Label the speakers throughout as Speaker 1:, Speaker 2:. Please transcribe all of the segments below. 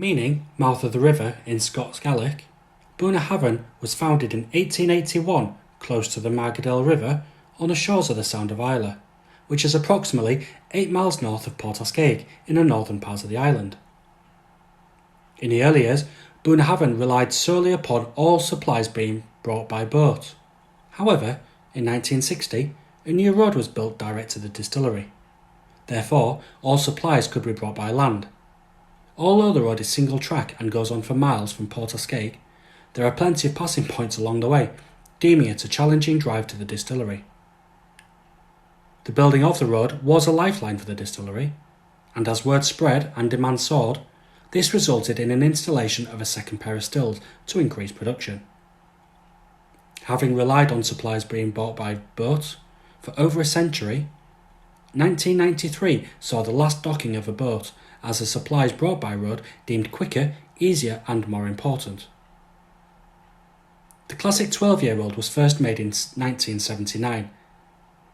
Speaker 1: meaning mouth of the river in Scots Gaelic. Bunnahabhain was founded in 1881 close to the Margadale River on the shores of the Sound of Islay, which is approximately 8 miles north of Portoscaic in the northern part of the island. In the early years, Bunnahabhain relied solely upon all supplies being brought by boat. However, in 1960, a new road was built direct to the distillery. Therefore, all supplies could be brought by land. Although the road is single track and goes on for miles from Portoscaic, there are plenty of passing points along the way, deeming it a challenging drive to the distillery. The building of the road was a lifeline for the distillery, and as word spread and demand soared, this resulted in an installation of a second pair of stills to increase production. Having relied on supplies being bought by boat for over a century, 1993 saw the last docking of a boat, as the supplies brought by road deemed quicker, easier and more important. The classic 12-year-old was first made in 1979,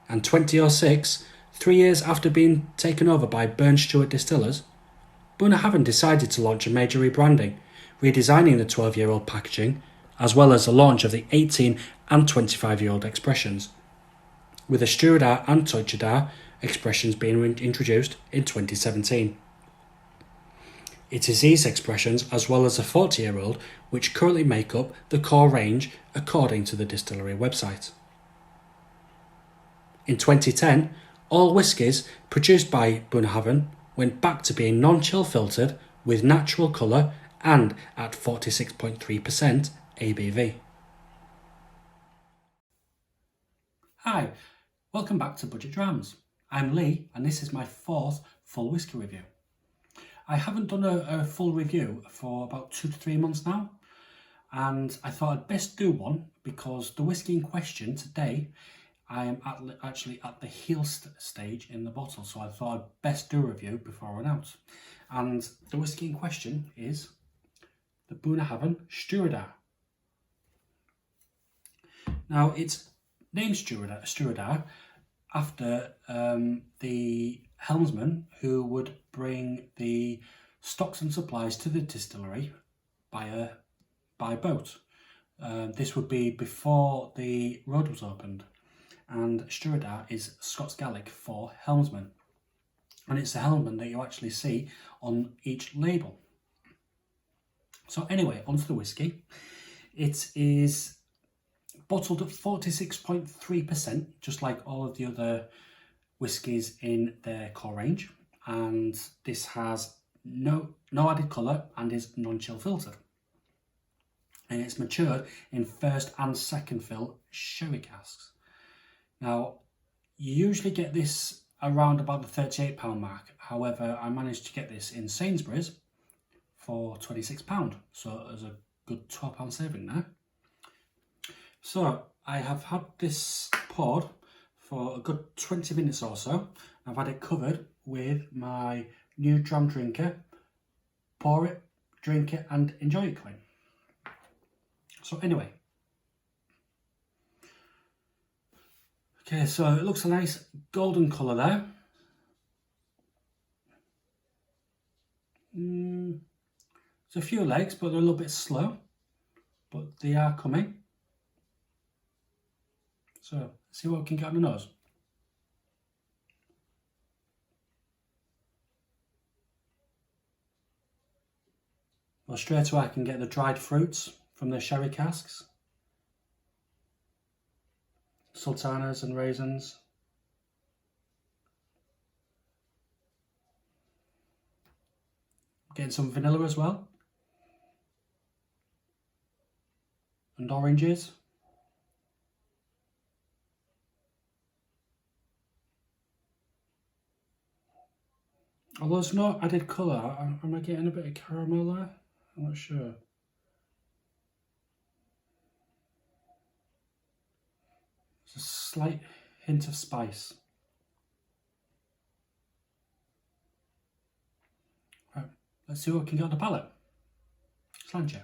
Speaker 1: and 2006, 3 years after being taken over by Burn Stewart Distillers, Bunnahabhain decided to launch a major rebranding, redesigning the 12-year-old packaging, as well as the launch of the 18 and 25-year-old expressions, with the Stiùireadair and Untitled expressions being introduced in 2017. It is these expressions, as well as the 40-year-old, which currently make up the core range according to the distillery website. In 2010, all whiskies produced by Bunnahabhain went back to being non-chill filtered with natural colour and at 46.3% ABV. Hi, welcome back to Budget Drams. I'm Lee and this is my 4th full whisky review. I haven't done a full review for about 2 to 3 months now, and I thought I'd best do one because the whisky in question today, I am actually at the heel stage in the bottle, so I thought I'd best do a review before I run out. And the whisky in question is the Bunnahabhain Stiùireadair. Now, it's named Stiùireadair after the helmsman who would bring the stocks and supplies to the distillery by boat. This would be before the road was opened. And Stiùireadair is Scots Gaelic for helmsman, and it's the helmsman that you actually see on each label. So anyway, onto the whisky. It is bottled at 46.3%, just like all of the other whiskies in their core range, and this has no added colour and is non-chill filtered. And it's matured in first and second fill sherry casks. Now, you usually get this around about the £38 mark. However, I managed to get this in Sainsbury's for £26. So there's a good £12 saving there. So I have had this poured for a good 20 minutes or so. I've had it covered with my new dram drinker. Pour it, drink it and enjoy it clean. So anyway. Okay, so it looks a nice golden colour there. There's a few legs, but they're a little bit slow. But they are coming. So, let's see what we can get on the nose. Well, straight away I can get the dried fruits from the sherry casks. Sultanas and raisins. Getting some vanilla as well. And oranges. Although there's no added colour, am I getting a bit of caramel there? I'm not sure. There's a slight hint of spice. Right, let's see what we can get on the palate. Sláinte.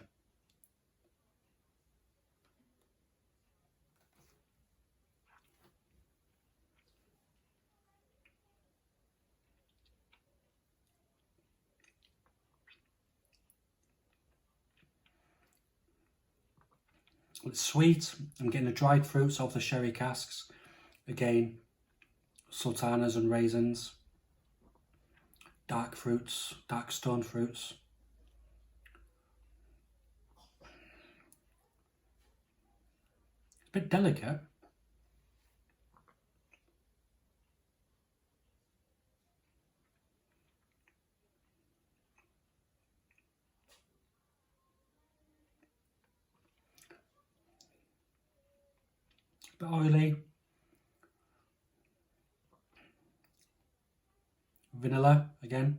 Speaker 1: It's sweet. I'm getting the dried fruits off the sherry casks. Again, sultanas and raisins. Dark fruits, dark stone fruits. It's a bit delicate. A bit oily. Vanilla again.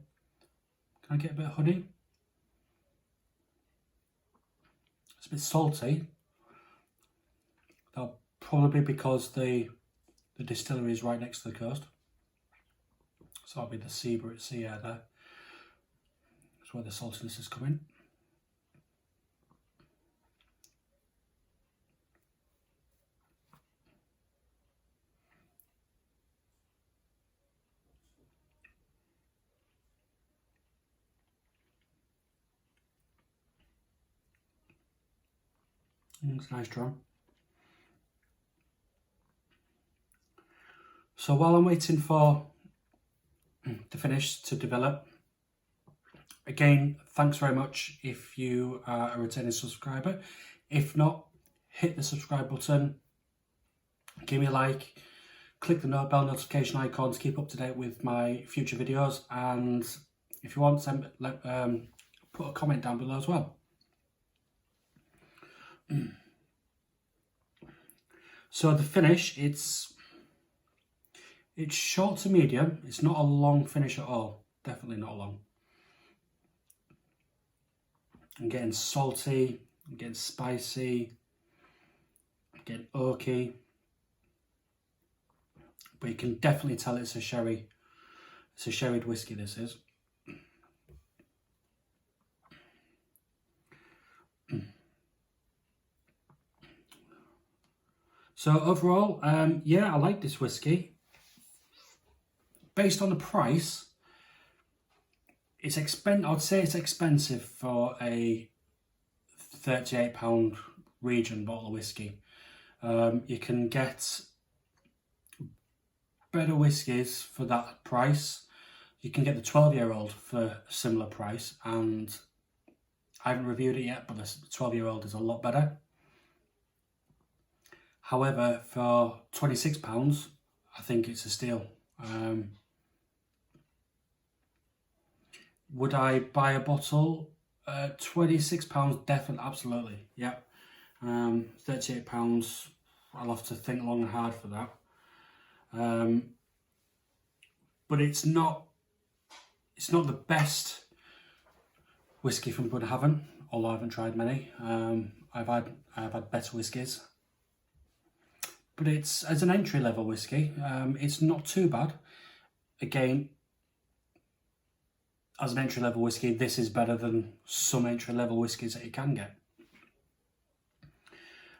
Speaker 1: Can I get a bit of honey? It's a bit salty. That'll probably be because the distillery is right next to the coast. So that'll be the sea air there. That's where the saltiness is coming. It's a nice drum. So while I'm waiting for the finish to develop, again, thanks very much if you are a returning subscriber. If not, hit the subscribe button, give me a like, click the bell notification icon to keep up to date with my future videos, and if you want, put a comment down below as well. So the finish, it's short to medium. It's not a long finish at all. Definitely not long. I'm getting salty, I'm getting spicy, I'm getting oaky. But you can definitely tell it's a sherry. It's a sherried whiskey, this is. So overall, yeah, I like this whiskey. Based on the price, it's I'd say it's expensive for a £38 region bottle of whiskey. You can get better whiskies for that price. You can get the 12-year-old for a similar price, and I haven't reviewed it yet, but the 12-year-old is a lot better. However, for £26, I think it's a steal. Would I buy a bottle? £26, definitely, absolutely, yeah. £38, I'll have to think long and hard for that. But it's not the best whiskey from Bunnahabhain, although I haven't tried many. I've had better whiskies. But it's, as an entry-level whiskey, it's not too bad. Again, as an entry-level whiskey, this is better than some entry-level whiskies that you can get.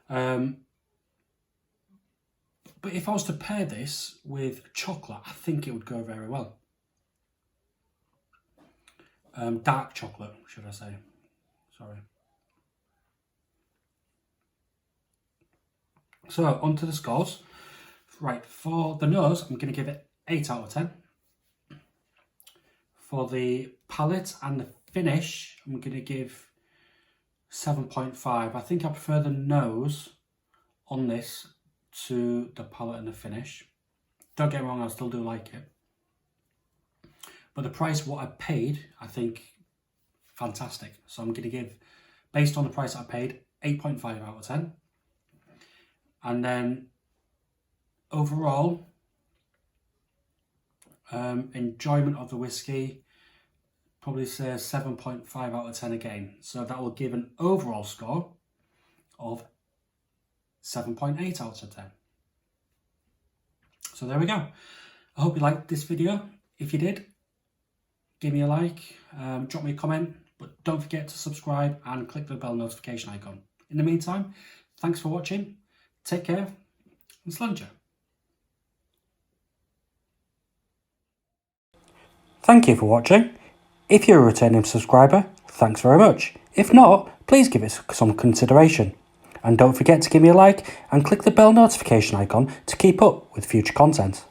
Speaker 1: But if I was to pair this with chocolate, I think it would go very well. Dark chocolate, should I say. Sorry. So, on to the scores. Right, for the nose, I'm going to give it 8 out of 10. For the palate and the finish, I'm going to give 7.5. I think I prefer the nose on this to the palate and the finish. Don't get me wrong, I still do like it. But the price, what I paid, I think, fantastic. So I'm going to give, based on the price I paid, 8.5 out of 10. And then overall, enjoyment of the whiskey, probably say 7.5 out of 10 again. So that will give an overall score of 7.8 out of 10. So there we go. I hope you liked this video. If you did, give me a like, drop me a comment, but don't forget to subscribe and click the bell notification icon. In the meantime, thanks for watching. Take care, and slàinte. Thank you for watching. If you're a returning subscriber, thanks very much. If not, please give it some consideration. And don't forget to give me a like and click the bell notification icon to keep up with future content.